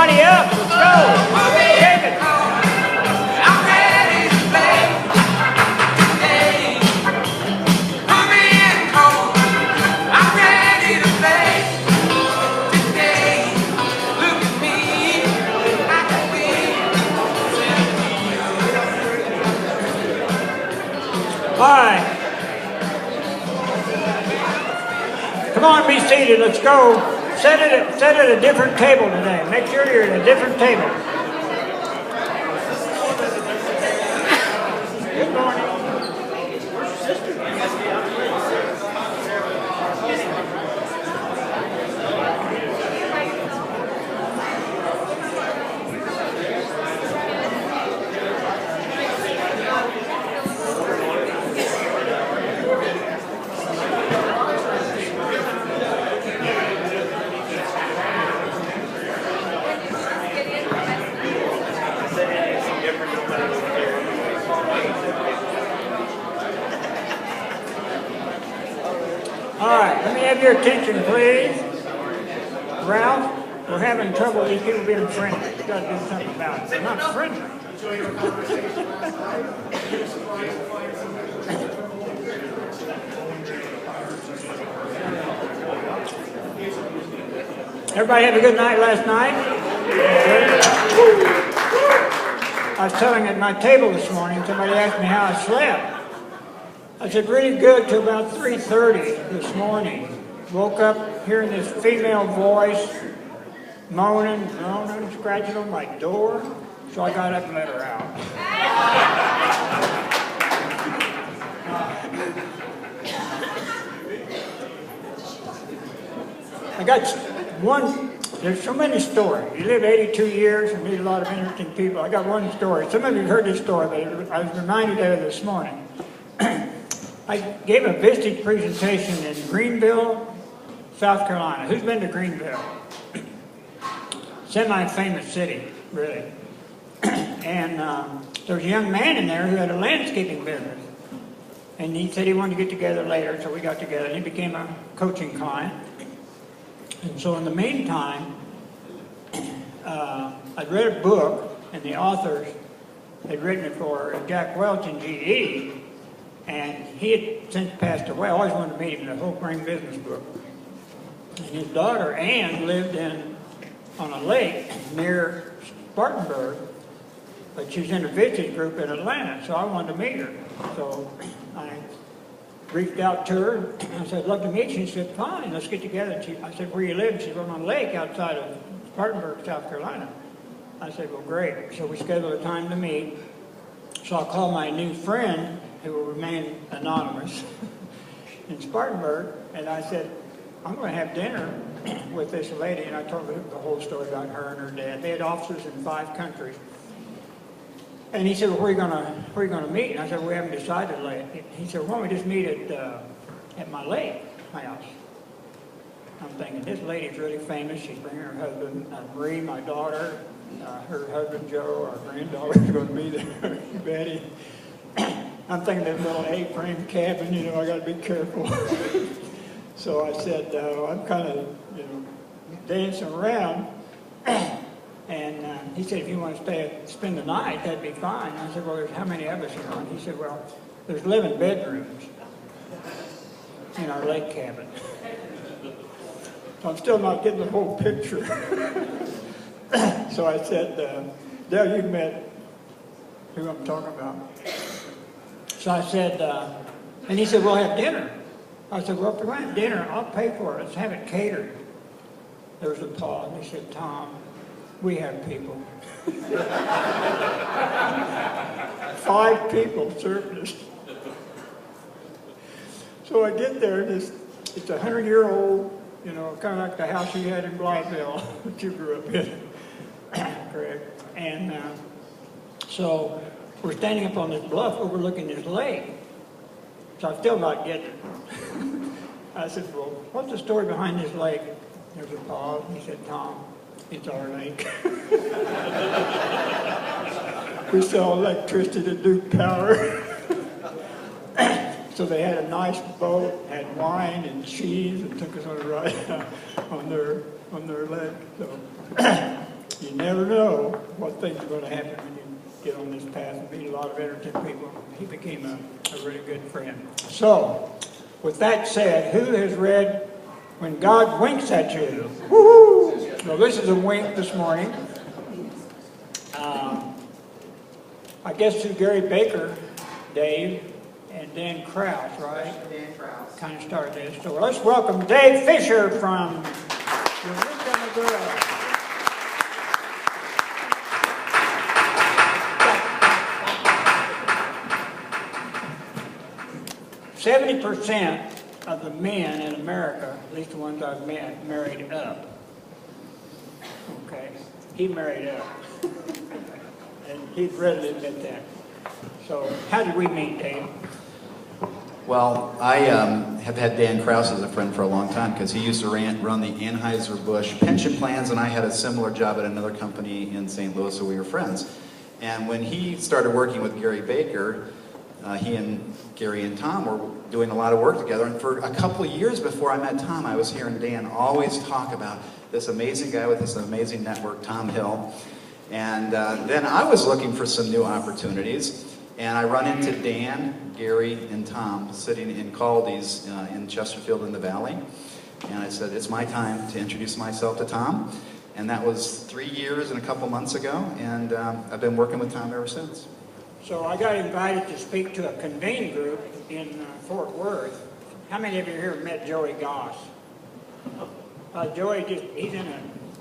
everybody up. Let's go. David. I'm ready to play today. Come in home. I'm ready to play today. Look at me. I can win. All right. Come on, be seated. Let's go. Sit at a different table today. Make sure you're at a different table. Good morning. All right, let me have your attention, please. Ralph, we're having trouble with these people being friendly. You've got to do something about it. They're not friendly. Everybody have a good night last night? I was telling at my table this morning, somebody asked me how I slept. I said, really good till about 3:30 this morning. Woke up hearing this female voice moaning, groaning, scratching on my door. So I got up and let her out. I got one, there's so many stories. You live 82 years and meet a lot of interesting people. I got one story. Some of you have heard this story, but I was reminded of it this morning. I gave a Vistage presentation in Greenville, South Carolina. Who's been to Greenville? Semi-famous city, really. And there was a young man in there who had a landscaping business. And he said he wanted to get together later, so we got together. And he became a coaching client. And so in the meantime, I'd read a book, and the authors had written it for Jack Welch and GE. And he had since passed away. I always wanted to meet him, the Whole Grain Business book. And his daughter, Ann, lived on a lake near Spartanburg, but she was in a Vistage group in Atlanta, so I wanted to meet her. So I reached out to her, and I said, I'd love to meet you. She said, fine, let's get together. And I said, where you live? She said, on a lake outside of Spartanburg, South Carolina. I said, well, great. So we scheduled a time to meet. So I called my new friend, who will remain anonymous, in Spartanburg, and I said, I'm going to have dinner with this lady, and I told her the whole story about her and her dad. They had offices in 5 countries. And he said, well, where are you going to meet? And I said, well, we haven't decided yet. He said, why don't we just meet at my lake house? I'm thinking, this lady's really famous. She's bringing her husband, Marie, my daughter, her husband, Joe, our granddaughter's going to be there, Betty. I'm thinking that little A-frame cabin, I got to be careful. So I said, I'm kind of, dancing around. And he said, if you want to spend the night, that'd be fine. I said, well, there's how many of us here on? He said, well, there's 11 bedrooms in our lake cabin. So I'm still not getting the whole picture. So I said, Dale, you've met who I'm talking about. So I said, and he said, we'll have dinner. I said, well, if we're going to have dinner, I'll pay for it. Let's have it catered. There was a pause. He said, Tom, we have people. 5 people served us. So I get there, and it's a 100-year-old, kind of like the house you had in Blytheville that you grew up in. Correct. And so we're standing up on this bluff overlooking this lake. So I'm still not getting it. I said, well, what's the story behind this lake? There's a pause. He said, Tom, it's our lake. We sell electricity to Duke Power. So they had a nice boat, had wine and cheese, and took us on a ride on their lake. So You never know what things are going to happen when you get on this path and meet a lot of entertained people. He became a really good friend. So, with that said, who has read When God Winks at You? Woo-hoo! So this is a wink this morning. I guess to Gary Baker, Dave, and Dan Krause, right? Dan Krause. Kind of started this. So let's welcome Dave Fisher from Eureka, Missouri. 70% of the men in America, at least the ones I've met, married up. Okay, he married up. And he'd readily admit that. So, how did we meet, Dave? Well, I have had Dan Krause as a friend for a long time because he used to run the Anheuser-Busch pension plans, and I had a similar job at another company in St. Louis, so we were friends. And when he started working with Gary Baker, he and Gary and Tom were doing a lot of work together, and for a couple of years before I met Tom, I was hearing Dan always talk about this amazing guy with this amazing network, Tom Hill. And then I was looking for some new opportunities, and I run into Dan, Gary, and Tom sitting in Caldy's in Chesterfield in the Valley. And I said, it's my time to introduce myself to Tom. And that was 3 years and a couple months ago, and I've been working with Tom ever since. So I got invited to speak to a convene group in Fort Worth. How many of you here have met Joey Goss? Joey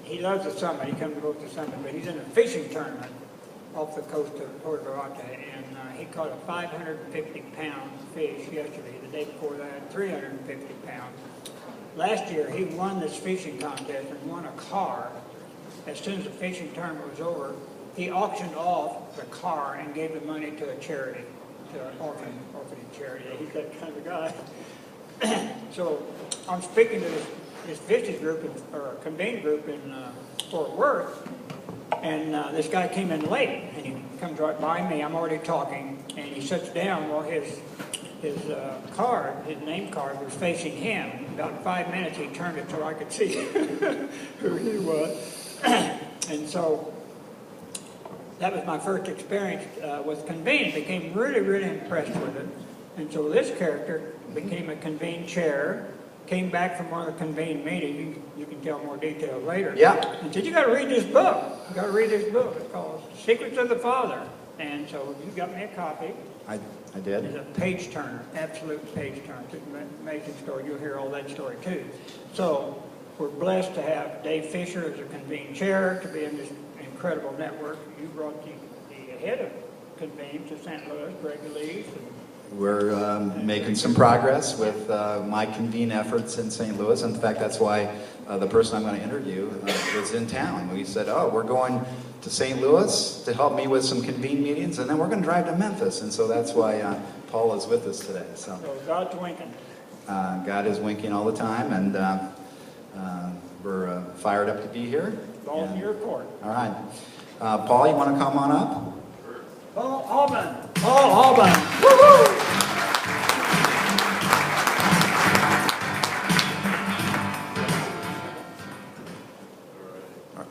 he loves the summit. He comes to go to the summit, but he's in a fishing tournament off the coast of Puerto Vallarta, and he caught a 550-pound fish yesterday. The day before that, 350 pounds. Last year, he won this fishing contest and won a car. As soon as the fishing tournament was over, he auctioned off the car and gave the money to a charity, to an orphanage charity. He's that kind of guy. So I'm speaking to this fishing group, or convene group in Fort Worth, and this guy came in late, and he comes right by me. I'm already talking, and he sits down. Well, his name card was facing him. About 5 minutes, he turned it so I could see who he was. And so that was my first experience with convene. Became really, really impressed with it. And so this character became a convene chair, came back from one of the convene meetings. You can tell more detail later. Yeah. And said, you got to read this book. You got to read this book. It's called Secrets of the Father. And so you got me a copy. I did. It's a page turner, absolute page turner. It's an amazing story. You'll hear all that story too. So we're blessed to have Dave Fisher as a convene chair, to be in this incredible network. You brought the head of convene to St. Louis, Greg Lees. We're making some progress with my convene efforts in St. Louis. In fact, that's why the person I'm going to interview is in town. We said, oh, we're going to St. Louis to help me with some convene meetings, and then we're going to drive to Memphis. And so that's why Paul is with us today. So God's winking. God is winking all the time, and we're fired up to be here. Ball's in your court. All right. Paul, you want to come on up? Paul Aubin. Paul Aubin. Woo-hoo!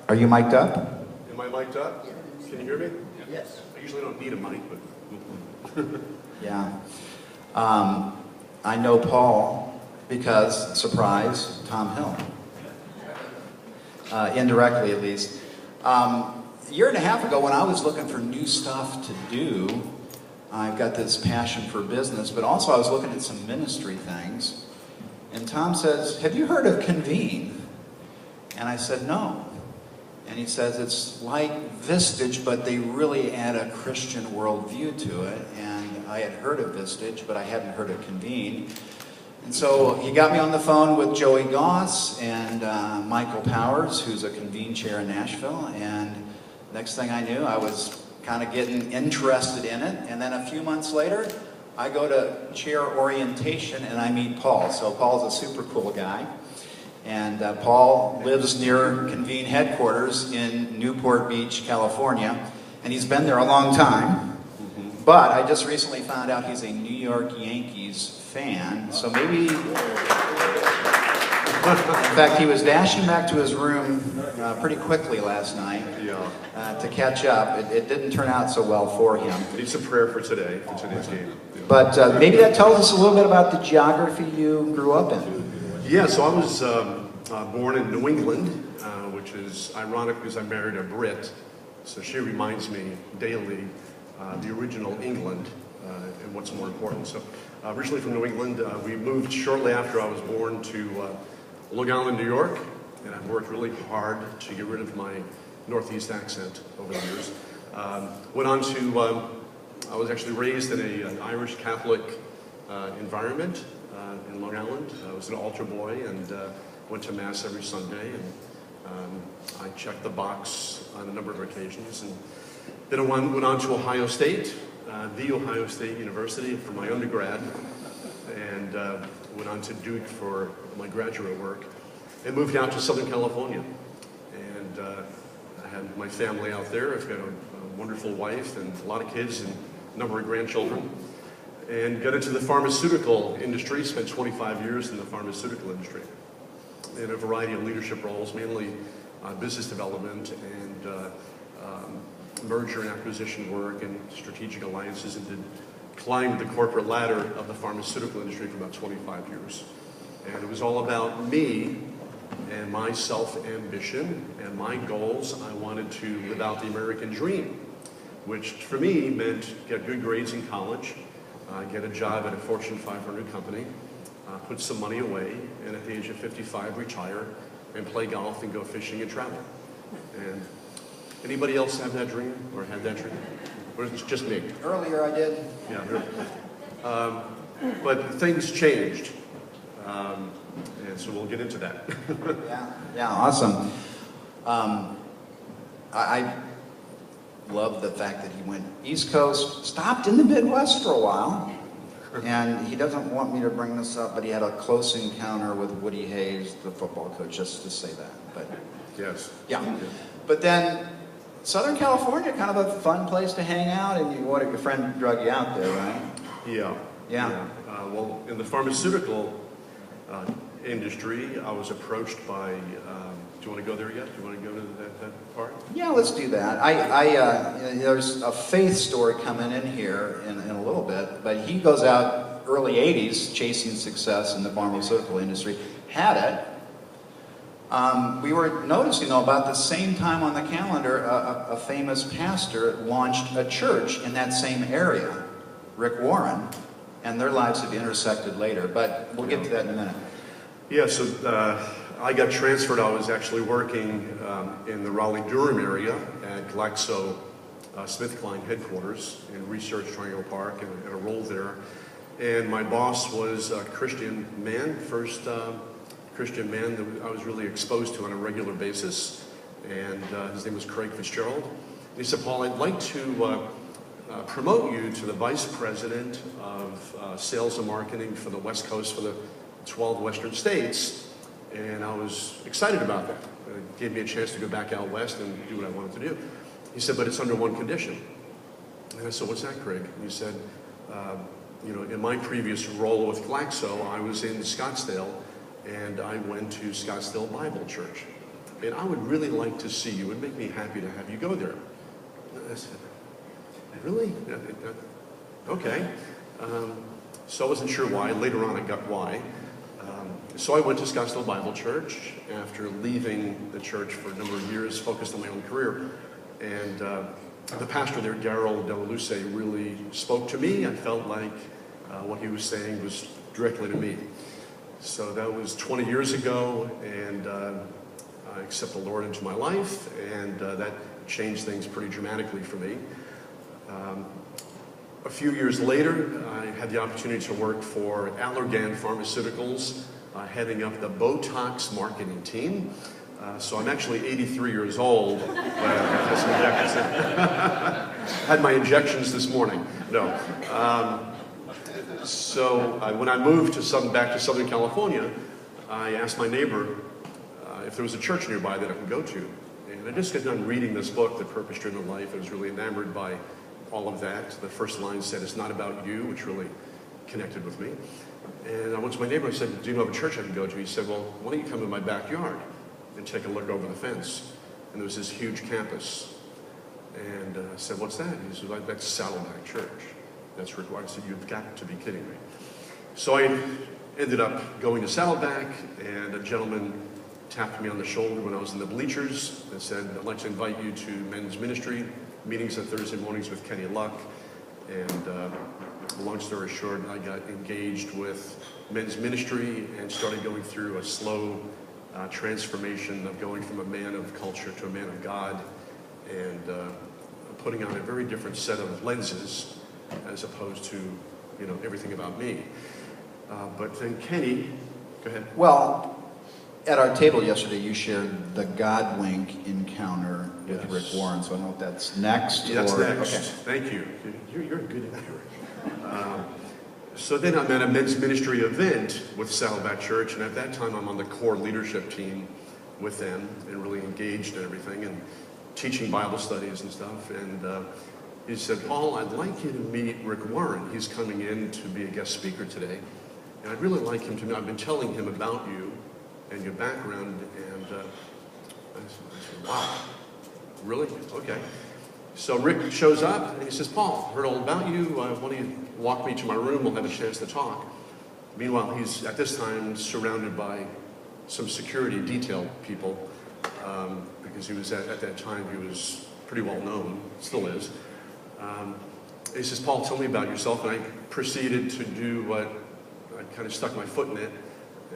Are you mic'd up? Am I mic'd up? Can you hear me? Yes. I usually don't need a mic, but... Yeah. I know Paul because, surprise, Tom Hill. Indirectly, at least. A year and a half ago, when I was looking for new stuff to do, I've got this passion for business, but also I was looking at some ministry things. And Tom says, have you heard of Convene? And I said, no. And he says, it's like Vistage, but they really add a Christian worldview to it. And I had heard of Vistage, but I hadn't heard of Convene. And so he got me on the phone with Joey Goss and Michael Powers, who's a Convene chair in Nashville. And next thing I knew, I was kind of getting interested in it. And then a few months later, I go to chair orientation and I meet Paul. So Paul's a super cool guy. And Paul lives near Convene headquarters in Newport Beach, California. And he's been there a long time. But I just recently found out he's a New York Yankees fan. So maybe In fact, he was dashing back to his room pretty quickly last night to catch up. It didn't turn out so well for him. Needs a prayer for today, for today's game. Yeah. But maybe that tells us a little bit about the geography you grew up in. Yeah, so I was born in New England, which is ironic because I married a Brit. So she reminds me daily the original England and what's more important. So originally from New England, we moved shortly after I was born to Long Island, New York, and I've worked really hard to get rid of my Northeast accent over the years. Went on to, I was actually raised in an Irish Catholic environment in Long Island. I was an altar boy and went to Mass every Sunday, and I checked the box on a number of occasions. And then I went on to Ohio State, the Ohio State University for my undergrad, and went on to Duke for my graduate work, and moved out to Southern California. And I had my family out there. I've got a wonderful wife and a lot of kids and a number of grandchildren. And got into the pharmaceutical industry, spent 25 years in the pharmaceutical industry in a variety of leadership roles, mainly business development and merger and acquisition work and strategic alliances, and did climb the corporate ladder of the pharmaceutical industry for about 25 years. And it was all about me and my self-ambition and my goals. I wanted to live out the American dream, which for me meant get good grades in college, get a job at a Fortune 500 company, put some money away, and at the age of 55 retire and play golf and go fishing and travel. And anybody else have that dream or had that dream? Or is it just me? Earlier I did. Yeah. But things changed. And so we'll get into that. Yeah, awesome. I love the fact that he went East Coast, stopped in the Midwest for a while, and he doesn't want me to bring this up, but he had a close encounter with Woody Hayes, the football coach, just to say that. But Yes. yeah. But then Southern California, kind of a fun place to hang out, and your friend drug you out there, right? Yeah. Well, in the pharmaceutical industry, I was approached by, do you want to go there yet? Do you want to go to that part? Yeah, let's do that. There's a faith story coming in here in a little bit, but he goes out early 80s chasing success in the pharmaceutical industry, had it. We were noticing, though, about the same time on the calendar, a famous pastor launched a church in that same area, Rick Warren, and their lives have intersected later, but we'll get to that in a minute. Yeah, so I got transferred. I was actually working in the Raleigh-Durham area at GlaxoSmithKline headquarters in Research Triangle Park, and a role there. And my boss was a Christian man, first Christian man that I was really exposed to on a regular basis. And his name was Craig Fitzgerald. And he said, Paul, I'd like to promote you to the vice president of sales and marketing for the West Coast, for the 12 Western states. And I was excited about that. It gave me a chance to go back out west and do what I wanted to do. He said, but it's under one condition. And I said, what's that, Craig? And he said, in my previous role with Glaxo, I was in Scottsdale, and I went to Scottsdale Bible Church. And I would really like to see you. It would make me happy to have you go there. And I said, really? Okay. So I wasn't sure why. Later on, I got why. So I went to Scottsdale Bible Church after leaving the church for a number of years, focused on my own career. And the pastor there, Darryl Delaluce, really spoke to me. I felt like what he was saying was directly to me. So that was 20 years ago, and I accepted the Lord into my life, and that changed things pretty dramatically for me. A few years later, I had the opportunity to work for Allergan Pharmaceuticals, heading up the Botox marketing team. So I'm actually 83 years old. Had my injections this morning. No. So when I moved back to Southern California, I asked my neighbor if there was a church nearby that I could go to. And I just got done reading this book, The Purpose-Driven Life. I was really enamored by all of that. The first line said, it's not about you, which really connected with me. And I went to my neighbor and said, do you know of a church I can go to? He said, well, why don't you come to my backyard and take a look over the fence? And there was this huge campus. And I said, what's that? He said, well, that's Saddleback Church. That's required. I said, you've got to be kidding me. So I ended up going to Saddleback, and a gentleman tapped me on the shoulder when I was in the bleachers and said, I'd like to invite you to men's ministry meetings on Thursday mornings with Kenny Luck. And long story short, I got engaged with men's ministry and started going through a slow transformation of going from a man of culture to a man of God, and putting on a very different set of lenses as opposed to, you know, everything about me. But then Kenny, go ahead. Well, at our table yesterday, you shared the God wink encounter with Rick Warren, so I don't know if that's next. Yeah, that's next. Okay. Thank you. You're a good actor. So then I'm at a men's ministry event with Saddleback Church, and at that time I'm on the core leadership team with them and really engaged in everything and teaching Bible studies and stuff. And he said, Paul, I'd like you to meet Rick Warren. He's coming in to be a guest speaker today. And I'd really like him to know. I've been telling him about you and your background. And I said, wow, really? Okay. So Rick shows up and he says, Paul, heard all about you. Why don't you walk me to my room? We'll have a chance to talk. Meanwhile, he's at this time surrounded by some security detail people because he was at that time, he was pretty well known, still is. He says, Paul, tell me about yourself. And I proceeded to do what I kind of stuck my foot in it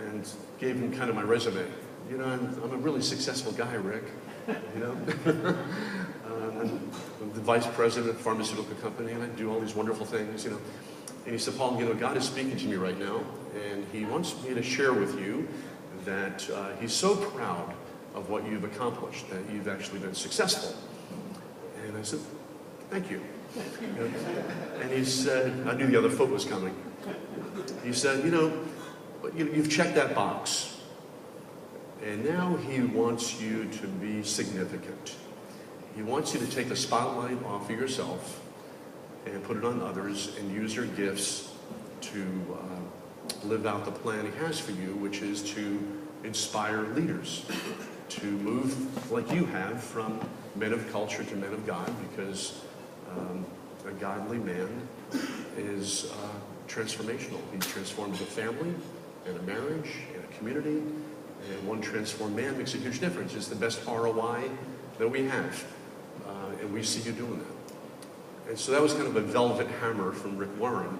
and gave him kind of my resume. You know, I'm a really successful guy, Rick. You know, I'm the vice president of a pharmaceutical company, and I do all these wonderful things, you know. And he said, Paul, you know, God is speaking to me right now, and he wants me to share with you that he's so proud of what you've accomplished, that you've actually been successful. And I said, thank you. And he said, I knew the other foot was coming. He said, you know, you've checked that box. And now he wants you to be significant. He wants you to take the spotlight off of yourself and put it on others and use your gifts to live out the plan he has for you, which is to inspire leaders to move like you have from men of culture to men of God, because a godly man is transformational. He transforms a family and a marriage and a community, and one transformed man makes a huge difference. It's the best ROI that we have, and we see you doing that. And so that was kind of a velvet hammer from Rick Warren,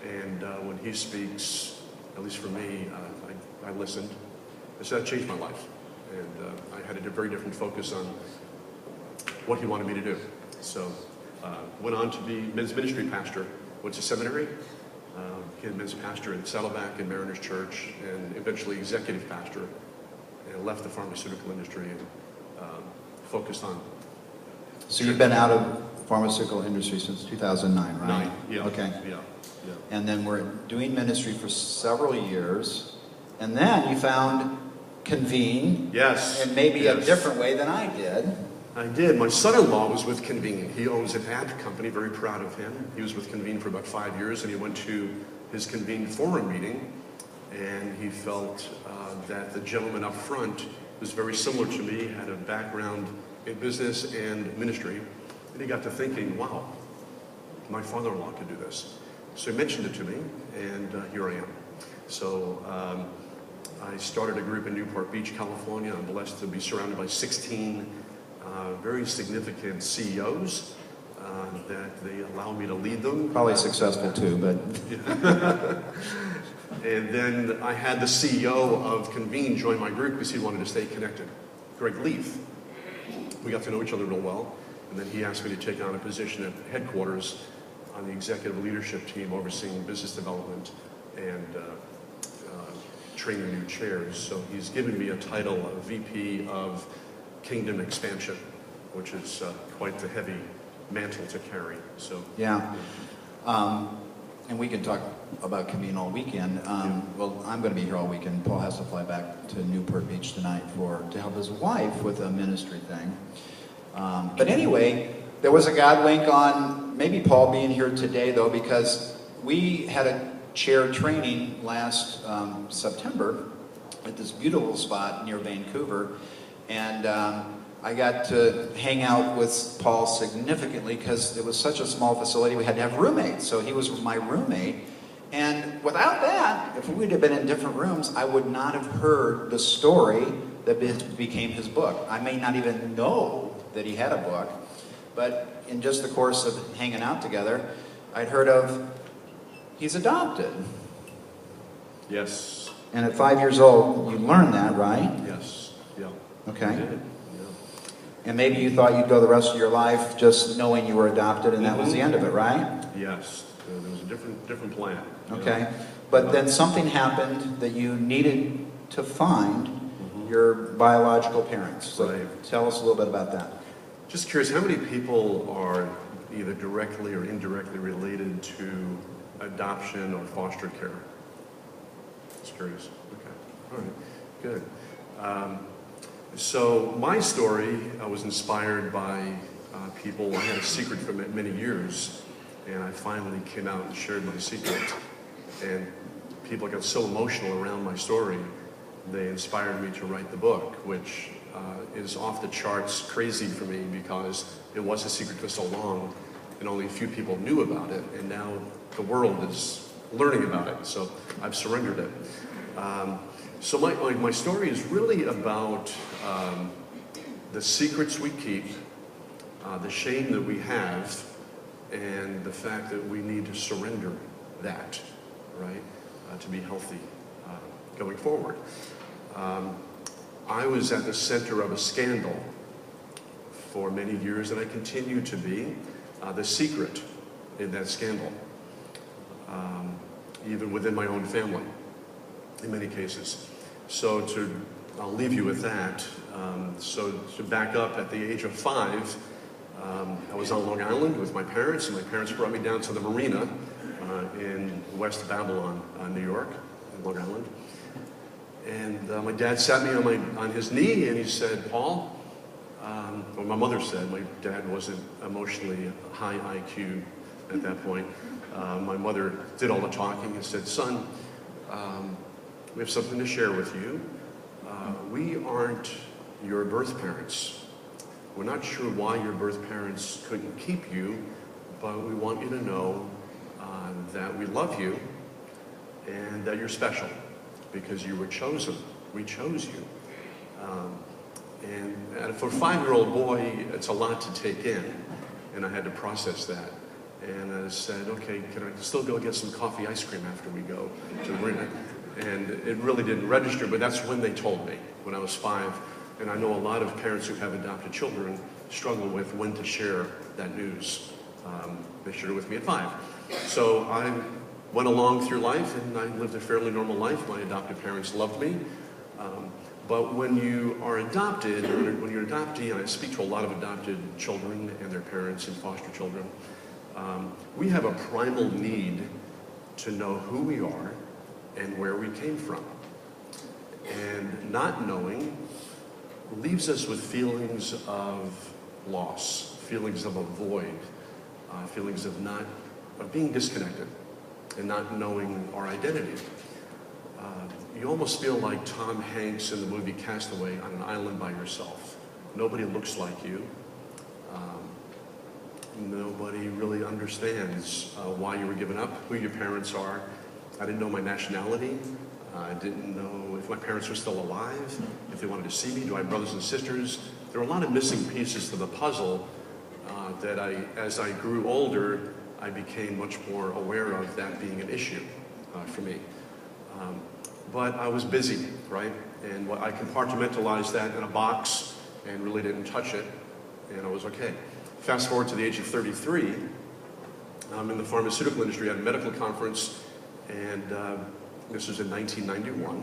and when he speaks, at least for me, I listened. And so that changed my life, and I had a very different focus on what he wanted me to do. So went on to be men's ministry pastor, went to seminary, became men's pastor at Saddleback and Mariners Church, and eventually executive pastor, and left the pharmaceutical industry and focused on. So you've been out of the pharmaceutical industry since 2009, right? Yeah. Okay. Yeah. And then we're doing ministry for several years, and then you found Convene. Yes. And maybe yes. a different way than I did. I did. My son-in-law was with Convene. He owns an ad company, very proud of him. He was with Convene for about 5 years, and he went to his Convene forum meeting, and he felt that the gentleman up front was very similar to me, had a background in business and ministry, and he got to thinking, wow, my father-in-law could do this. So he mentioned it to me, and here I am. So I started a group in Newport Beach, California. I'm blessed to be surrounded by 16 very significant CEOs that they allow me to lead them. Probably successful too, but... And then I had the CEO of Convene join my group because he wanted to stay connected, Greg Leaf. We got to know each other real well, and then he asked me to take on a position at headquarters on the executive leadership team overseeing business development and training new chairs. So he's given me a title of VP of Kingdom Expansion, which is quite the heavy mantle to carry. So yeah. And we can talk about Convene all weekend. Well, I'm going to be here all weekend. Paul has to fly back to Newport Beach tonight to help his wife with a ministry thing. But anyway, there was a God wink on maybe Paul being here today, though, because we had chair training last September at this beautiful spot near Vancouver, and I got to hang out with Paul significantly because it was such a small facility. We had to have roommates, so he was my roommate. And without that, if we'd have been in different rooms, I would not have heard the story that became his book. I may not even know that he had a book, but in just the course of hanging out together, I'd heard of, he's adopted. Yes. And at 5 years old, you learned that, right? Yes. Yeah. Okay. I did. Yeah. And maybe you thought you'd go the rest of your life just knowing you were adopted and that was the end of it, right? Yes. There was a different plan. Okay. But then something happened that you needed to find your biological parents. So Right. tell us a little bit about that. Just curious, how many people are either directly or indirectly related to adoption or foster care? Just curious. Okay. All right. Good. So my story was inspired by people. I had a secret for many years, and I finally came out and shared my secret. And people got so emotional around my story, they inspired me to write the book, which is off the charts crazy for me because it was a secret for so long, and only a few people knew about it, and now the world is learning about it, so I've surrendered it. So my story is really about the secrets we keep, the shame that we have, and the fact that we need to surrender that, right, to be healthy going forward. I was at the center of a scandal for many years, and I continue to be the secret in that scandal, even within my own family, in many cases. So I'll leave you with that. So to back up, at the age of 5, I was on Long Island with my parents, and my parents brought me down to the marina in West Babylon, New York, in Long Island. And my dad sat me on his knee, and he said, "Paul," or my mother said, my dad wasn't emotionally high IQ at that point. My mother did all the talking and said, "Son, we have something to share with you. We aren't your birth parents. We're not sure why your birth parents couldn't keep you, but we want you to know that we love you and that you're special because you were chosen. We chose you." And for a 5-year-old boy, it's a lot to take in, and I had to process that. And I said, "Okay, can I still go get some coffee ice cream after we go to the marina?" And it really didn't register, but that's when they told me, when I was 5. And I know a lot of parents who have adopted children struggle with when to share that news. They shared it with me at 5. So I went along through life, and I lived a fairly normal life. My adopted parents loved me. But when you are adopted, or when you're an adoptee, and I speak to a lot of adopted children and their parents and foster children, we have a primal need to know who we are and where we came from. And not knowing leaves us with feelings of loss, feelings of a void, feelings of being disconnected and not knowing our identity. You almost feel like Tom Hanks in the movie Castaway on an island by yourself. Nobody looks like you. Nobody really understands why you were given up, who your parents are. I didn't know my nationality. I didn't know if my parents were still alive, if they wanted to see me. Do I have brothers and sisters? There were a lot of missing pieces to the puzzle that as I grew older, I became much more aware of that being an issue for me. But I was busy, right? And I compartmentalized that in a box and really didn't touch it, and I was okay. Fast forward to the age of 33, I'm in the pharmaceutical industry at a medical conference, and this was in 1991,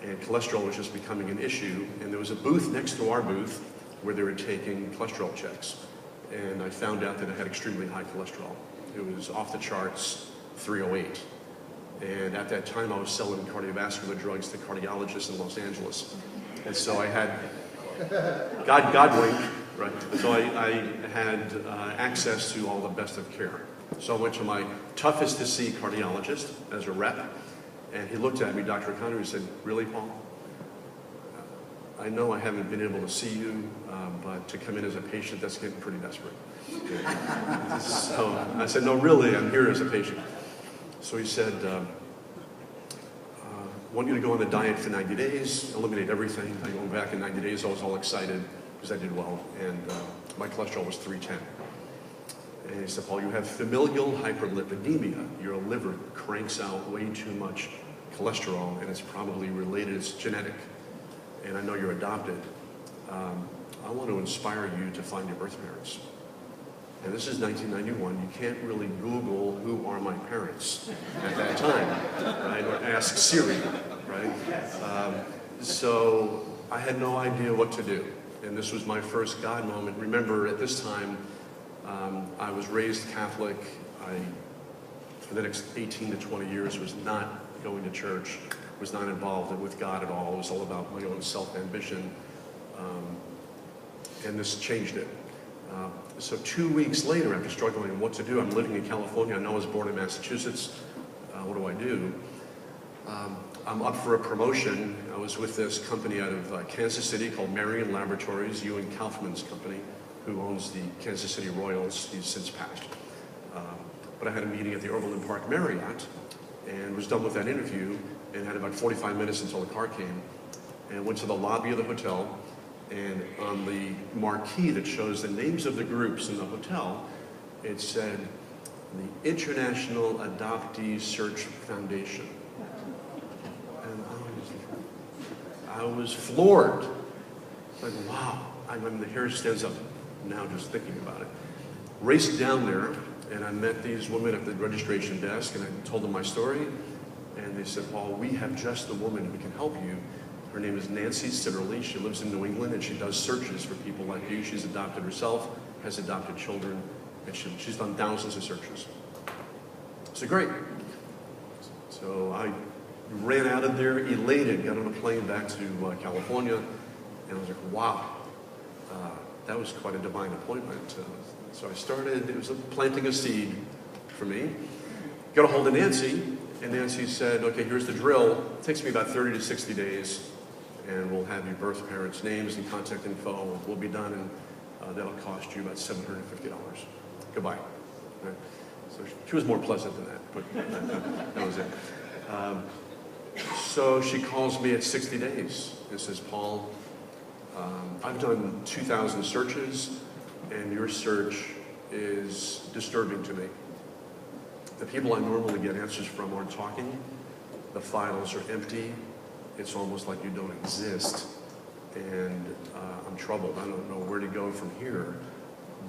and cholesterol was just becoming an issue, and there was a booth next to our booth where they were taking cholesterol checks, and I found out that I had extremely high cholesterol. It was off the charts, 308. And at that time, I was selling cardiovascular drugs to cardiologists in Los Angeles. And so I had, God wink, right? So I had access to all the best of care. So I went to my toughest to see cardiologist as a rep, and he looked at me, Dr. O'Connor, and said, "Really, Paul? I know I haven't been able to see you, but to come in as a patient, that's getting pretty desperate." So I said, "No, really, I'm here as a patient." So he said, "I want you to go on a diet for 90 days, eliminate everything." I went back in 90 days, I was all excited because I did well, and my cholesterol was 310. And he said, "Paul, you have familial hyperlipidemia. Your liver cranks out way too much cholesterol, and it's probably related, it's genetic. And I know you're adopted. I want to inspire you to find your birth parents." And this is 1991. You can't really Google who are my parents at that time, right? Or ask Siri, right? So I had no idea what to do. And this was my first God moment. Remember, at this time, I was raised Catholic. For the next 18 to 20 years, was not going to church, was not involved with God at all. It was all about my own self-ambition. And this changed it. So 2 weeks later, after struggling what to do, I'm living in California. I know I was born in Massachusetts. What do I do? I'm up for a promotion. I was with this company out of Kansas City called Marion Laboratories, Ewing Kaufman's company, who owns the Kansas City Royals. He's since passed. But I had a meeting at the Overland Park Marriott and was done with that interview and had about 45 minutes until the car came, and went to the lobby of the hotel. And on the marquee that shows the names of the groups in the hotel, it said, "The International Adoptee Search Foundation." And I was floored. Like, wow. I mean, the hair stands up now just thinking about it. Raced down there, and I met these women at the registration desk, and I told them my story. And they said, "Paul, we have just the woman who can help you. Her name is Nancy Sitterly. She lives in New England, and she does searches for people like you. She's adopted herself, has adopted children, and she's done thousands of searches." So great. So I ran out of there elated, got on a plane back to California, and I was like, wow, that was quite a divine appointment. So I started, it was planting a seed for me. Got a hold of Nancy, and Nancy said, "Okay, here's the drill. It takes me about 30 to 60 days. And we'll have your birth parents' names and contact info. We'll be done, and that'll cost you about $750. Goodbye." Right? So she was more pleasant than that, but that was it. So she calls me at 60 days and says, "Paul, I've done 2,000 searches, and your search is disturbing to me. The people I normally get answers from aren't talking. The files are empty. It's almost like you don't exist, and I'm troubled. I don't know where to go from here.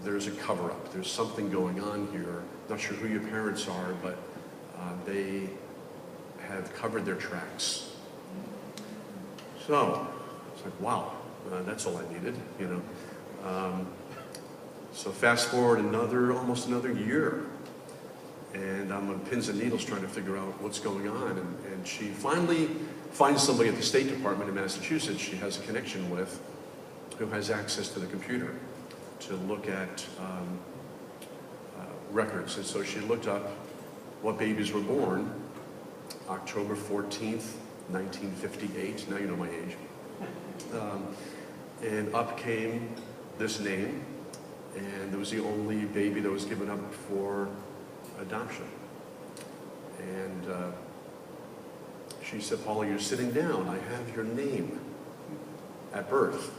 There's a cover-up. There's something going on here. Not sure who your parents are, but they have covered their tracks." So it's like, wow, that's all I needed, you know. So fast forward almost another year, and I'm on pins and needles trying to figure out what's going on, and she finally finds somebody at the State Department in Massachusetts she has a connection with, who has access to the computer to look at records. And so she looked up what babies were born October 14th, 1958. Now you know my age. And up came this name, and it was the only baby that was given up for adoption. And she said, "Paula, you're sitting down. I have your name at birth."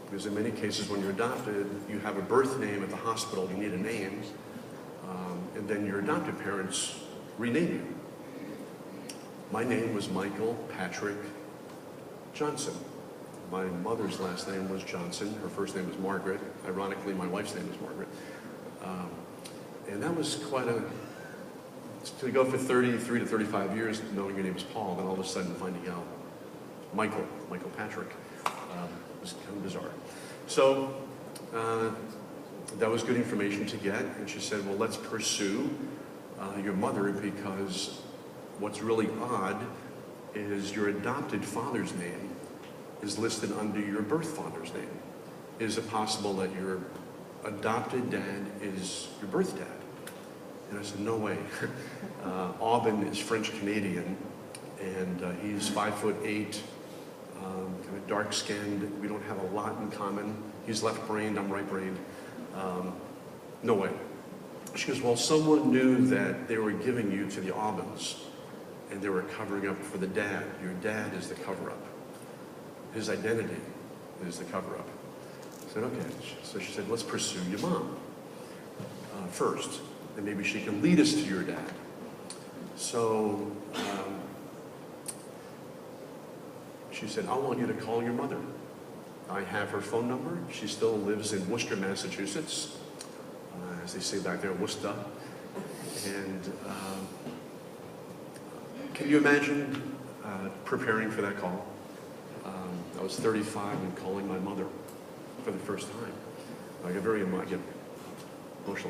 Because in many cases when you're adopted, you have a birth name at the hospital, you need a name, and then your adopted parents rename you. My name was Michael Patrick Johnson. My mother's last name was Johnson. Her first name was Margaret. Ironically, my wife's name was Margaret. And that was quite a... To go for 33 to 35 years knowing your name is Paul, then all of a sudden finding out Michael Patrick, was kind of bizarre. So that was good information to get, and she said, "Well, let's pursue your mother, because what's really odd is your adopted father's name is listed under your birth father's name. Is it possible that your adopted dad is your birth dad?" And I said, no way. Aubin is French-Canadian, and he's 5'8", kind of dark-skinned. We don't have a lot in common. He's left-brained, I'm right-brained. No way. She goes, well, someone knew that they were giving you to the Aubins, and they were covering up for the dad. Your dad is the cover-up. His identity is the cover-up. I said, okay. So she said, let's pursue your mom first, and maybe she can lead us to your dad. So she said, I want you to call your mother. I have her phone number. She still lives in Worcester, Massachusetts. As they say back there, Worcester. And can you imagine preparing for that call? I was 35 and calling my mother for the first time. I get very emotional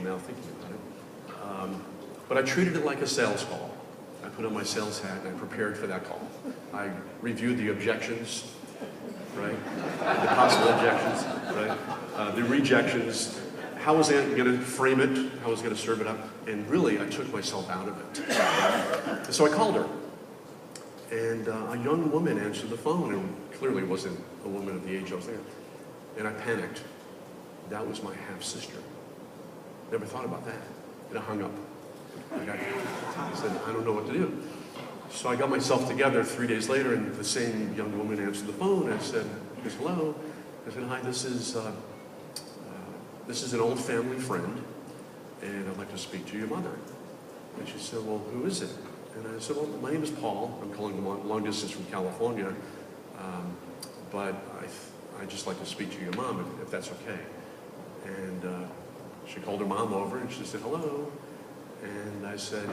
now thinking about it. But I treated it like a sales call. I put on my sales hat and I prepared for that call. I reviewed the objections, right? The possible objections, right? The rejections. How was I going to frame it? How was I going to serve it up? And really, I took myself out of it. So I called her. And a young woman answered the phone, and clearly wasn't a woman of the age I was thinking. And I panicked. That was my half-sister. Never thought about that. And I hung up. I said, I don't know what to do. So I got myself together 3 days later, and the same young woman answered the phone. I said, hello. I said, hi, this is an old family friend, and I'd like to speak to your mother. And she said, well, who is it? And I said, well, my name is Paul. I'm calling long distance from California, but I'd just like to speak to your mom, if that's okay. And she called her mom over, and she said, hello. And I said,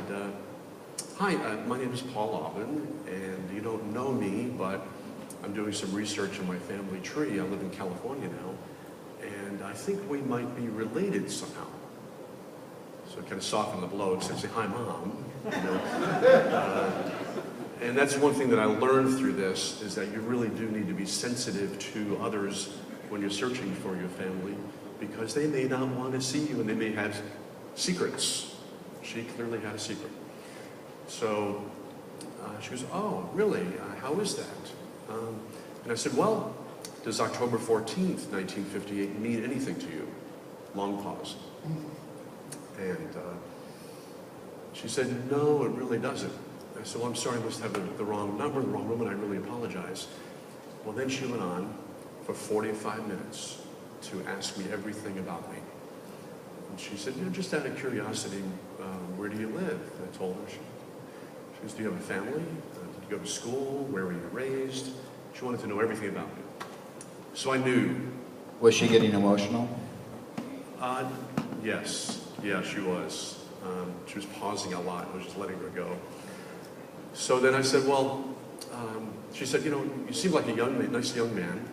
hi, my name is Paul Aubin, and you don't know me, but I'm doing some research on my family tree. I live in California now, and I think we might be related somehow. So it kind of softened the blow and said, say, hi, Mom. You know? And that's one thing that I learned through this, is that you really do need to be sensitive to others when you're searching for your family, because they may not want to see you and they may have secrets. She clearly had a secret. So she goes, oh, really? How is that? And I said, well, does October 14th, 1958 mean anything to you? Long pause. And she said, no, it really doesn't. I said, well, I'm sorry, I must have the wrong number, the wrong woman, I really apologize. Well, then she went on for 45 minutes to ask me everything about me. And she said, you know, just out of curiosity, where do you live? And I told her. She goes, do you have a family? Did you go to school? Where were you raised? She wanted to know everything about me. So I knew. Was she getting emotional? Yes. Yeah, she was. She was pausing a lot. I was just letting her go. So then I said, well, she said, you know, you seem like a nice young man.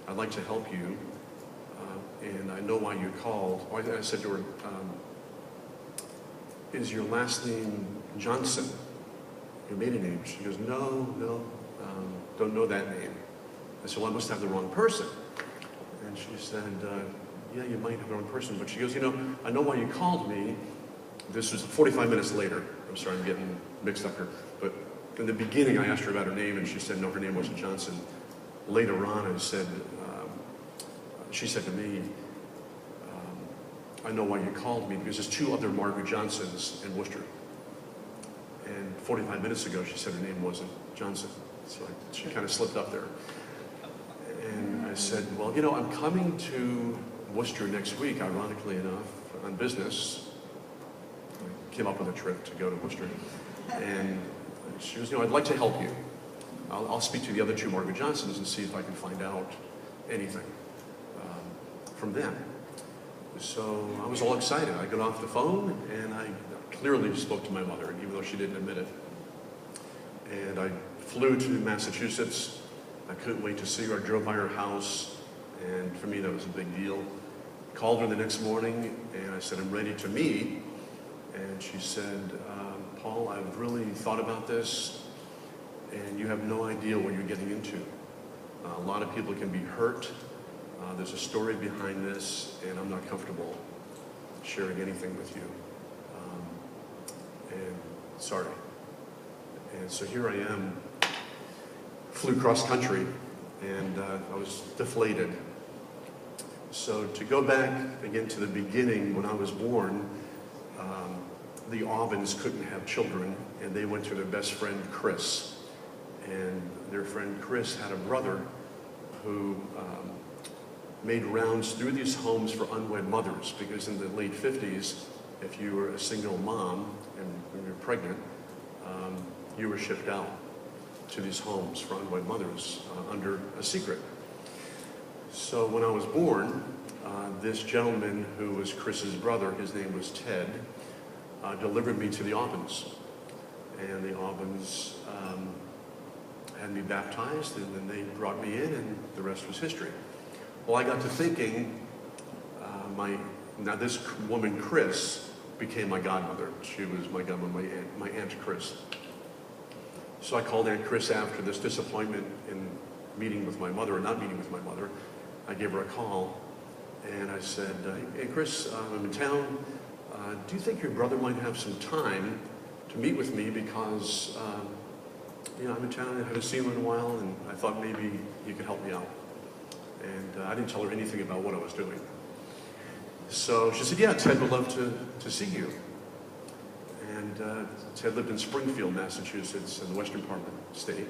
I'd like to help you. And I know why you called. I said to her, is your last name Johnson? Your maiden name? She goes, no, don't know that name. I said, well, I must have the wrong person. And she said, yeah, you might have the wrong person. But she goes, you know, I know why you called me. This was 45 minutes later. I'm sorry, I'm getting mixed up here. But in the beginning, I asked her about her name, and she said, no, her name wasn't Johnson. Later on, I said, she said to me, I know why you called me, because there's two other Margaret Johnsons in Worcester. And 45 minutes ago, she said her name wasn't Johnson. So she kind of slipped up there. And I said, well, you know, I'm coming to Worcester next week, ironically enough, on business. I came up with a trip to go to Worcester. And she goes, you know, I'd like to help you. I'll speak to the other two Margaret Johnsons and see if I can find out anything from them. So I was all excited. I got off the phone and I clearly spoke to my mother, even though she didn't admit it. And I flew to Massachusetts. I couldn't wait to see her. I drove by her house, and for me that was a big deal. Called her the next morning and I said, I'm ready to meet. And she said, Paul, I've really thought about this, and you have no idea what you're getting into. A lot of people can be hurt. There's a story behind this, and I'm not comfortable sharing anything with you. and sorry. And so here I am, flew cross country, and I was deflated. So to go back again to the beginning, when I was born, the Aubins couldn't have children, and they went to their best friend, Chris. And their friend Chris had a brother who made rounds through these homes for unwed mothers, because in the late 50s, if you were a single mom and when you were pregnant, you were shipped out to these homes for unwed mothers under a secret. So when I was born, this gentleman who was Chris's brother, his name was Ted, delivered me to the Aubins. And the Aubins had me baptized, and then they brought me in, and the rest was history. Well, I got to thinking, now this woman, Chris, became my godmother. She was my godmother, my aunt Chris. So I called Aunt Chris after this disappointment in meeting with my mother, or not meeting with my mother. I gave her a call, and I said, hey Chris, I'm in town. Do you think your brother might have some time to meet with me, because I'm in town and I haven't seen him in a while, and I thought maybe you could help me out. And I didn't tell her anything about what I was doing. So she said, yeah, Ted would love to see you. And Ted lived in Springfield, Massachusetts, in the western part of the state.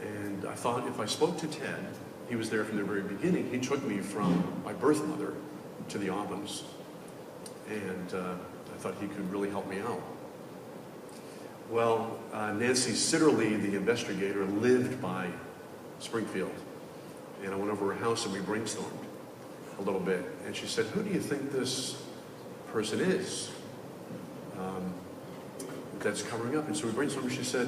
And I thought if I spoke to Ted, he was there from the very beginning. He took me from my birth mother to the Aubins. And I thought he could really help me out. Well, Nancy Sitterly, the investigator, lived by Springfield. And I went over her house and we brainstormed a little bit. And she said, who do you think this person is that's covering up? And so we brainstormed. She said,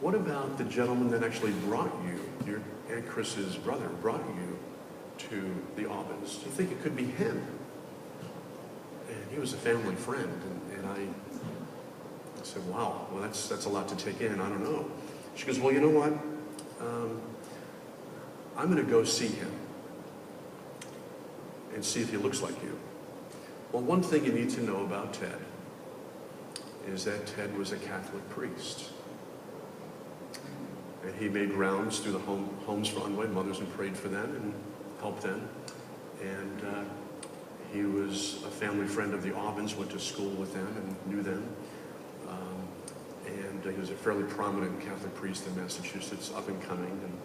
what about the gentleman that actually brought you, your Aunt Chris's brother, brought you to the Aubins? Do you think it could be him? And he was a family friend. And I said, wow, well, that's a lot to take in. I don't know. She goes, well, you know what? I'm going to go see him and see if he looks like you. Well, one thing you need to know about Ted is that Ted was a Catholic priest. And he made rounds through the homes for unwed mothers and prayed for them and helped them. And he was a family friend of the Aubins, went to school with them and knew them. And he was a fairly prominent Catholic priest in Massachusetts, up and coming. And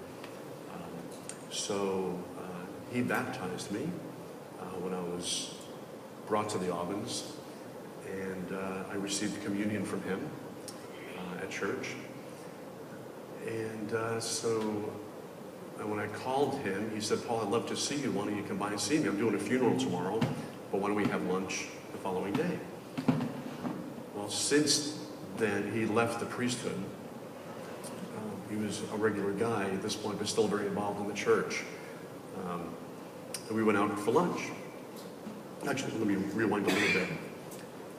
so he baptized me when I was brought to the Aubins. And I received communion from him at church. And so when I called him, he said, Paul, I'd love to see you. Why don't you come by and see me? I'm doing a funeral tomorrow, but why don't we have lunch the following day? Well, since then, he left the priesthood. He was a regular guy at this point, but still very involved in the church. And we went out for lunch. Actually, let me rewind a little bit.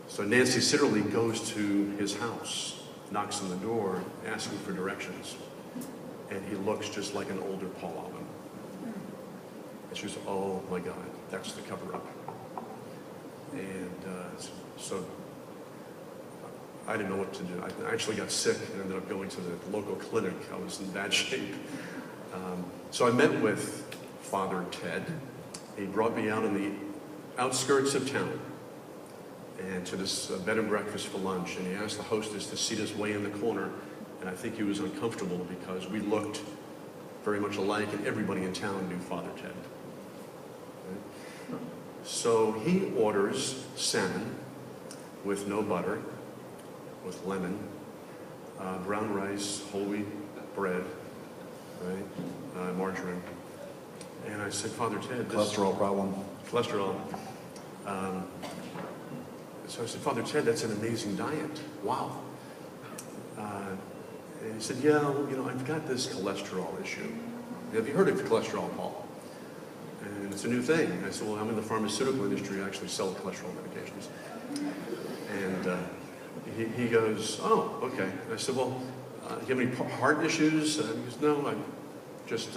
So Nancy Sitterly goes to his house, knocks on the door, asking for directions. And he looks just like an older Paul Aubin. And she goes, oh my God, that's the cover-up. And so I didn't know what to do. I actually got sick and ended up going to the local clinic. I was in bad shape. So I met with Father Ted. He brought me out in the outskirts of town and to this bed and breakfast for lunch. And he asked the hostess to seat us way in the corner. And I think he was uncomfortable because we looked very much alike and everybody in town knew Father Ted. Okay? So he orders salmon with no butter, with lemon, brown rice, whole wheat bread, right, margarine. And I said, Father Ted, this Cholesterol problem. Cholesterol. So I said, Father Ted, that's an amazing diet. Wow. And he said, yeah, well, I've got this cholesterol issue. Have you heard of cholesterol, Paul? And it's a new thing. And I said, well, I'm in the pharmaceutical industry. I actually sell cholesterol medications. And he goes, oh, okay. And I said, well, do you have any heart issues? And he goes, no, I just,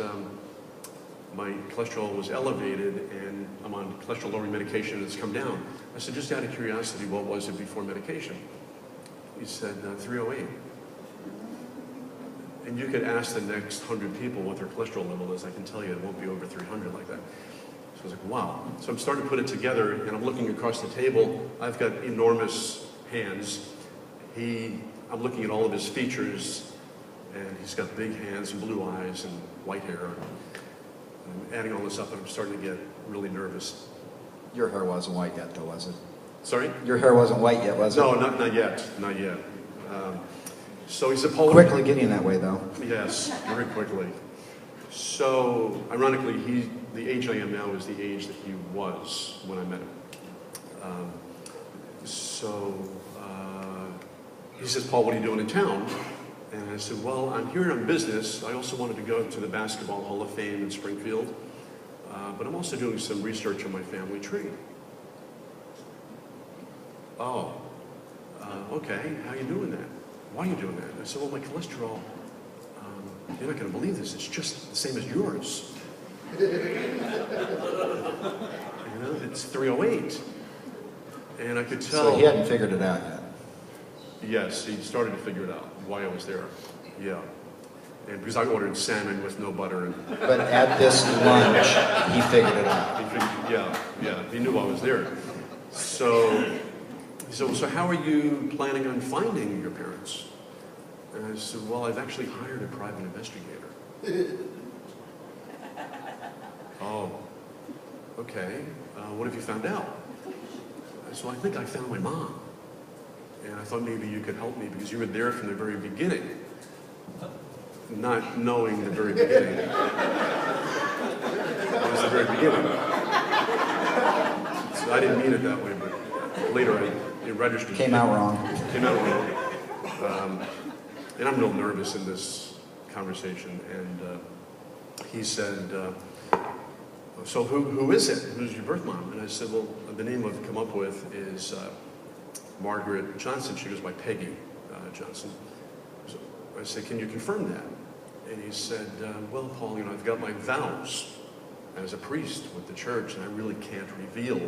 my cholesterol was elevated and I'm on cholesterol lowering medication and it's come down. I said, just out of curiosity, what was it before medication? He said, 308. And you could ask the next 100 people what their cholesterol level is. I can tell you it won't be over 300 like that. So I was like, wow. So I'm starting to put it together, and I'm looking across the table. I've got enormous hands. I'm looking at all of his features, and he's got big hands and blue eyes and white hair. I'm adding all this up, and I'm starting to get really nervous. Your hair wasn't white yet, though, was it? Sorry? Your hair wasn't white yet, was it? No, not yet. Not yet. So he said, Paul... Quickly getting that way, though. Yes, very quickly. So, ironically, the age I am now is the age that he was when I met him. He says, Paul, what are you doing in town? And I said, well, I'm here on business. I also wanted to go to the Basketball Hall of Fame in Springfield, but I'm also doing some research on my family tree. Oh, okay, how are you doing that? Why are you doing that? And I said, well, my cholesterol, you're not going to believe this, it's just the same as yours. It's 308. And I could tell... So he hadn't figured it out yet. Yes, he started to figure it out, why I was there. Yeah. And because I ordered salmon with no butter. And But at this lunch, he figured it out. he knew I was there. So he said, well, so how are you planning on finding your parents? And I said, well, I've actually hired a private investigator. Oh, okay. What have you found out? I said, well, I think I found my mom. And I thought maybe you could help me because you were there from the very beginning. Not knowing the very beginning. It was the very beginning. So I didn't mean it that way, but later it registered. Came out wrong. Came out wrong. And I'm a little nervous in this conversation. And he said, so who is it? Who's your birth mom? And I said, well, the name I've come up with is Margaret Johnson. She goes by Peggy Johnson. So I said, can you confirm that? And he said, well, Paul, I've got my vows as a priest with the church, and I really can't reveal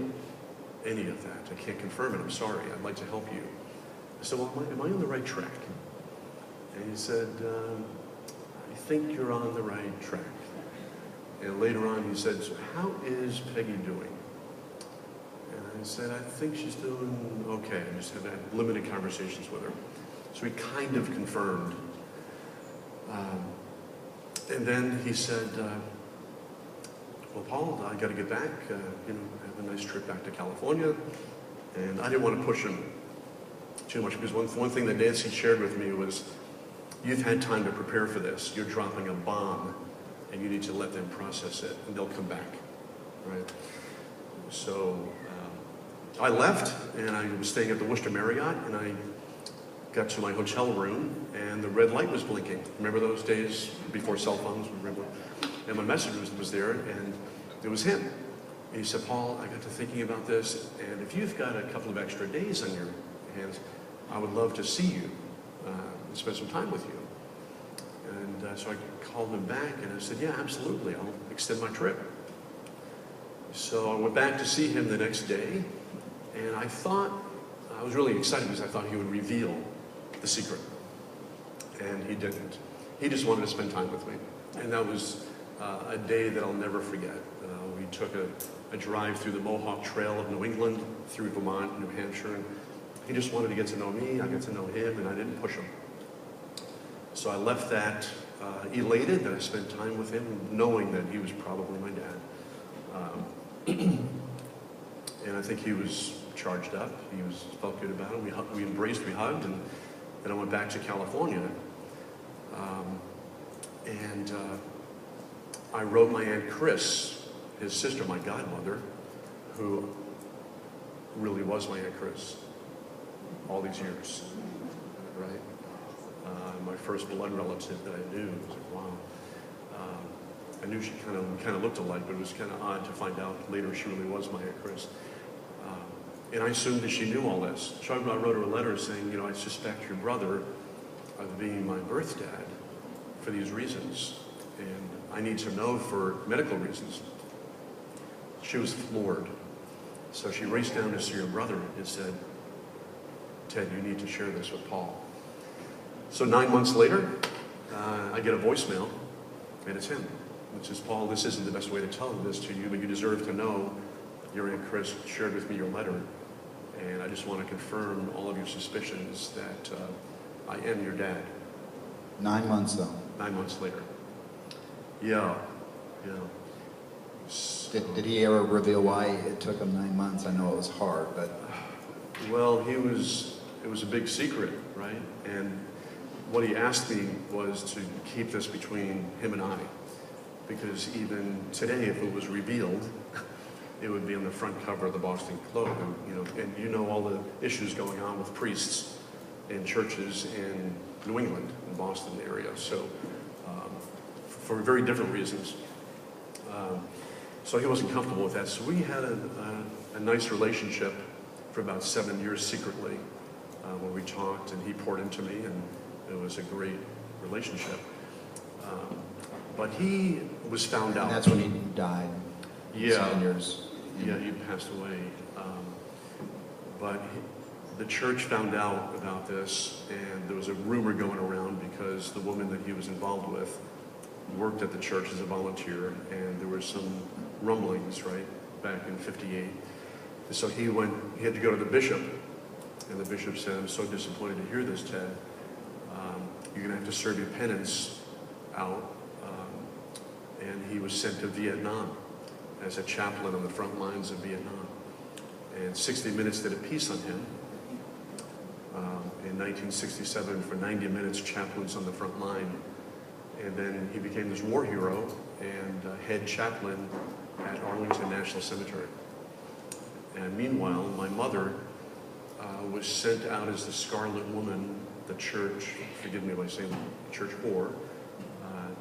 any of that. I can't confirm it. I'm sorry. I'd like to help you. I said, well, am I on the right track? And he said, I think you're on the right track. And later on, he said, so how is Peggy doing? And I said, I think she's doing okay. I just have had limited conversations with her. So he kind of confirmed. And then he said, well, Paul, I got to get back, have a nice trip back to California. And I didn't want to push him too much because one thing that Nancy shared with me was, you've had time to prepare for this. You're dropping a bomb, and you need to let them process it, and they'll come back, right? So I left, and I was staying at the Worcester Marriott, and I got to my hotel room, and the red light was blinking. Remember those days before cell phones? Remember? And my message was there, and it was him. And he said, Paul, I got to thinking about this, and if you've got a couple of extra days on your hands, I would love to see you and spend some time with you. And so I called him back, and I said, yeah, absolutely, I'll extend my trip. So I went back to see him the next day, and I was really excited because I thought he would reveal the secret. And he didn't. He just wanted to spend time with me. And that was a day that I'll never forget. We took a drive through the Mohawk Trail of New England, through Vermont, New Hampshire, and he just wanted to get to know me, I got to know him, and I didn't push him. So I left that elated that I spent time with him, knowing that he was probably my dad. And I think he was charged up. He felt good about it. We embraced, we hugged, and then I went back to California. I wrote my Aunt Chris, his sister, my godmother, who really was my Aunt Chris all these years, right? My first blood relative that I knew. I was like, wow. I knew she kind of looked alike, but it was kind of odd to find out later she really was my Aunt Chris. And I assumed that she knew all this. So I wrote her a letter saying, I suspect your brother of being my birth dad for these reasons. And I need to know for medical reasons. She was floored. So she raced down to see her brother and said, Ted, you need to share this with Paul. So 9 months later, I get a voicemail, and it's him, which is, Paul, this isn't the best way to tell this to you, but you deserve to know your Aunt Chris shared with me your letter, and I just want to confirm all of your suspicions that I am your dad. 9 months though. 9 months later. Yeah. Did he ever reveal why it took him 9 months? I know it was hard, but... Well, it was a big secret, right? And what he asked me was to keep this between him and I, because even today, if it was revealed, it would be on the front cover of the Boston Globe, and you know all the issues going on with priests in churches in New England, in Boston area, so for very different reasons. So he wasn't comfortable with that. So we had a nice relationship for about 7 years secretly, where we talked and he poured into me, and it was a great relationship. But he was found out. And that's when he died. Yeah. 7 years. Yeah, he passed away. The church found out about this, and there was a rumor going around because the woman that he was involved with worked at the church as a volunteer, and there were some rumblings, right, back in '58. So he had to go to the bishop, and the bishop said, I'm so disappointed to hear this, Ted. You're going to have to serve your penance out. And he was sent to Vietnam as a chaplain on the front lines of Vietnam. And 60 Minutes did a piece on him. In 1967, for 90 minutes, chaplains on the front line. And then he became this war hero and head chaplain at Arlington National Cemetery. And meanwhile, my mother was sent out as the Scarlet Woman, the church, forgive me if I say church whore.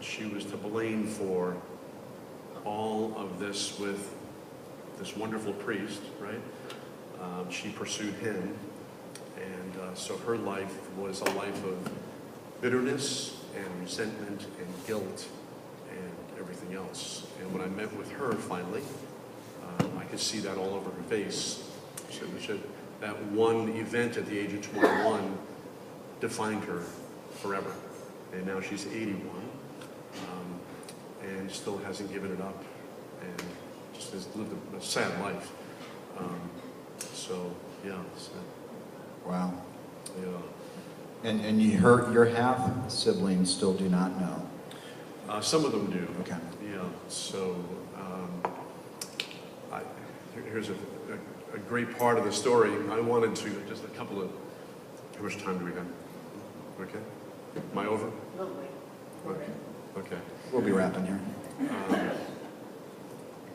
She was to blame for all of this with this wonderful priest, right? She pursued him, and so her life was a life of bitterness and resentment and guilt and everything else. And when I met with her finally, I could see that all over her face. So that one event at the age of 21 defined her forever. And now she's 81 and still hasn't given it up and just has lived a sad life. So, yeah. So, Wow. yeah. And your half siblings still do not know? Some of them do. Okay. Yeah. So, here's a great part of the story. I wanted to, just a couple of, how much time do we have? Okay. Am I over? No, wait. Okay. We'll be wrapping here.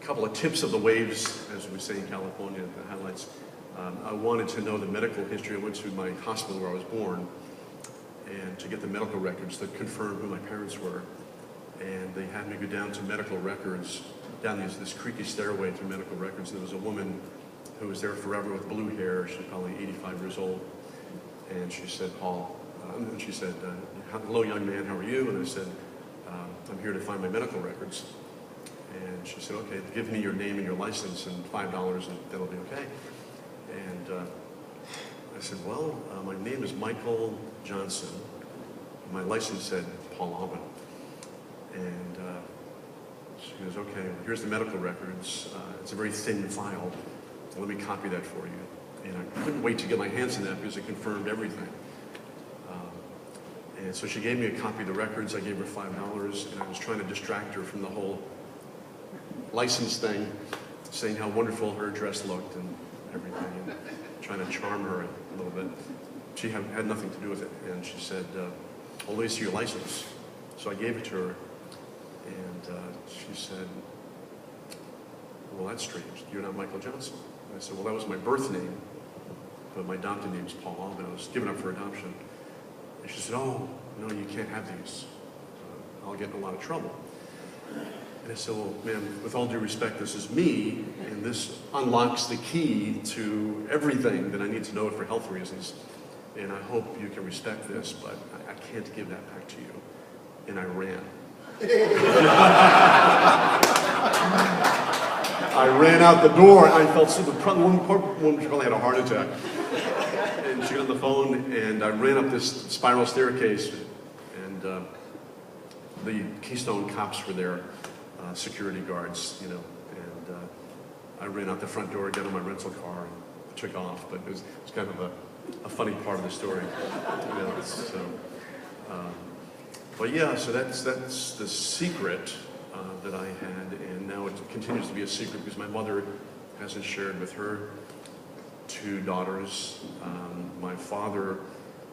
A couple of tips of the waves, as we say in California, the highlights. I wanted to know the medical history. I went to my hospital where I was born, and to get the medical records that confirmed who my parents were. And they had me go down to medical records, down this creaky stairway to medical records. There was a woman who was there forever with blue hair. She's probably 85 years old. And she said, Paul, and she said, hello, young man, how are you? And I said, I'm here to find my medical records. And she said, okay, give me your name and your license and $5 and that'll be okay. And I said, well, my name is Michael Johnson. My license said Paul Aubin. And she goes, okay, well, here's the medical records. It's a very thin file. Let me copy that for you. And I couldn't wait to get my hands on that because it confirmed everything. And so she gave me a copy of the records. I gave her $5, and I was trying to distract her from the whole license thing, saying how wonderful her dress looked and everything, and trying to charm her a little bit. She had nothing to do with it, and she said, well, let me see your license. So I gave it to her, and she said, well, that's strange. You're not Michael Johnson. And I said, well, that was my birth name, but my adopted name is Paul Aubin. I was given up for adoption. And she said, oh, no, you can't have these. I'll get in a lot of trouble. And I said, well, man, with all due respect, this is me, and this unlocks the key to everything that I need to know for health reasons. And I hope you can respect this, but I can't give that back to you. And I ran. I ran out the door. I felt so the woman probably had a heart attack. And she got on the phone, and I ran up this spiral staircase, and the Keystone cops were there, security guards, you know, and I ran out the front door, got in my rental car, and took off. But it was kind of a funny part of the story, you know. So, but yeah, so that's the secret that I had, and now it continues to be a secret because my mother hasn't shared with her two daughters. My father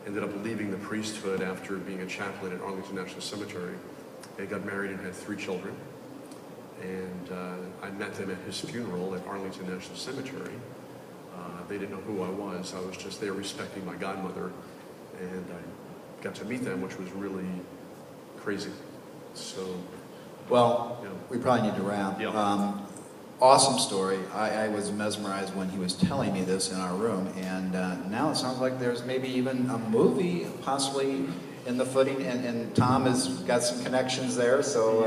ended up leaving the priesthood after being a chaplain at Arlington National Cemetery. They got married and had 3 children. And I met them at his funeral at Arlington National Cemetery. They didn't know who I was. I was just there respecting my godmother. And I got to meet them, which was really crazy. So, Well, yeah. we probably need to wrap. Yeah. Awesome story. I was mesmerized when he was telling me this in our room, and now it sounds like there's maybe even a movie possibly in the footing, and Tom has got some connections there, so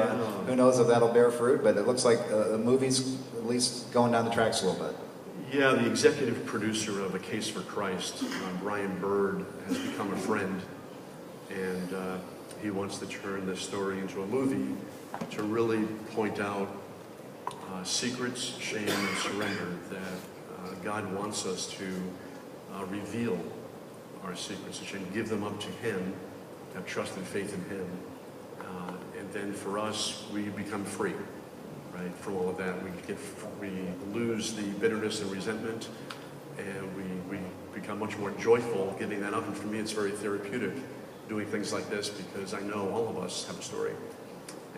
who knows if that'll bear fruit, but it looks like the movie's at least going down the tracks a little bit. Yeah, the executive producer of A Case for Christ, Brian Bird, has become a friend, and he wants to turn this story into a movie to really point out secrets, shame, and surrender, that God wants us to reveal our secrets and shame, give them up to Him, have trust and faith in Him, and then for us, we become free, right, from all of that. We lose the bitterness and resentment, and we become much more joyful giving that up. And for me, it's very therapeutic doing things like this, because I know all of us have a story,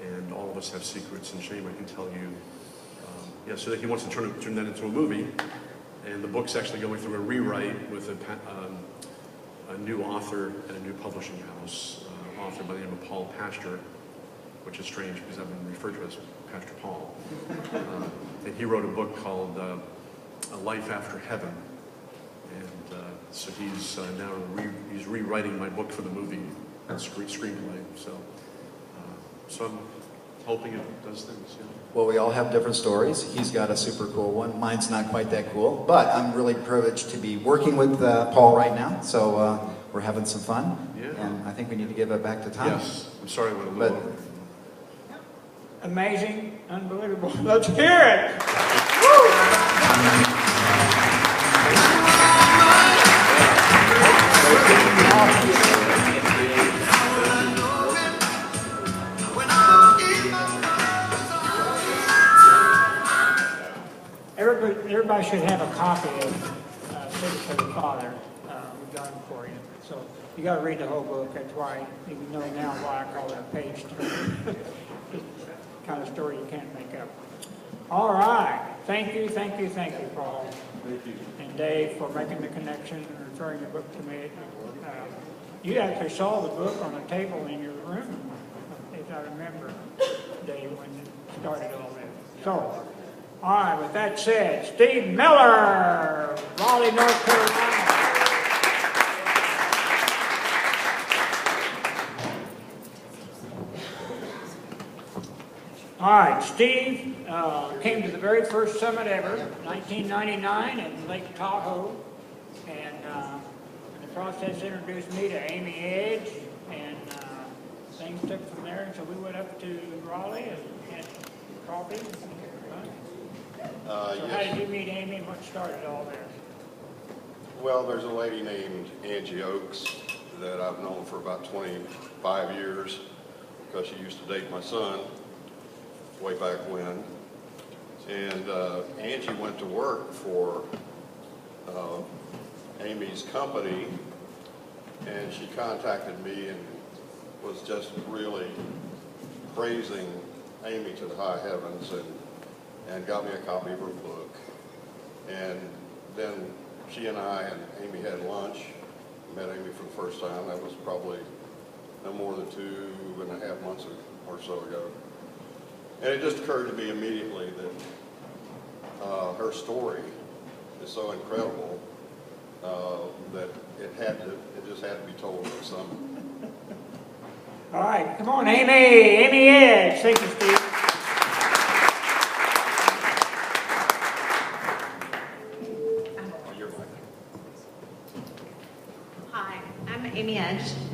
and all of us have secrets and shame. I can tell you. Yeah, so that he wants to turn that into a movie, and the book's actually going through a rewrite with a new author at a new publishing house, author by the name of Paul Pastor, which is strange because I've been referred to as Pastor Paul. And he wrote a book called A Life After Heaven, and so he's now he's rewriting my book for the movie screenplay. So I'm hoping it does things. Yeah. Well, we all have different stories. He's got a super cool one. Mine's not quite that cool, but I'm really privileged to be working with Paul right now, so we're having some fun. Yeah. And I think we need to give it back to Tom. Yes, I'm sorry I went a little over. Amazing, unbelievable. Let's hear it. Woo! Everybody should have a copy of City for the Father. We've got them for you. So you got to read the whole book. That's why you know now why I call it a page turner. Kind of story you can't make up. All right. Thank you, Paul. Thank you. And Dave for making the connection and referring the book to me. You actually saw the book on a table in your room, if I remember, Dave, when you started all this. So, all right, with that said, Steve Miller, Raleigh, North Carolina. All right, Steve came to the very first summit ever, 1999 in Lake Tahoe, and in the process introduced me to Amy Edge, and things took from there, and so we went up to Raleigh and had coffee. So how did you meet Amy, and what started all this? Well, there's a lady named Angie Oakes that I've known for about 25 years because she used to date my son way back when. And Angie went to work for Amy's company, and she contacted me and was just really praising Amy to the high heavens, and got me a copy of her book. And then she and I and Amy had lunch, met Amy for the first time. That was probably no more than 2.5 months or so ago. And it just occurred to me immediately that her story is so incredible that it just had to be told at some. All right, come on, Amy Edge. Thank you, Steve. I'm Amy Edge.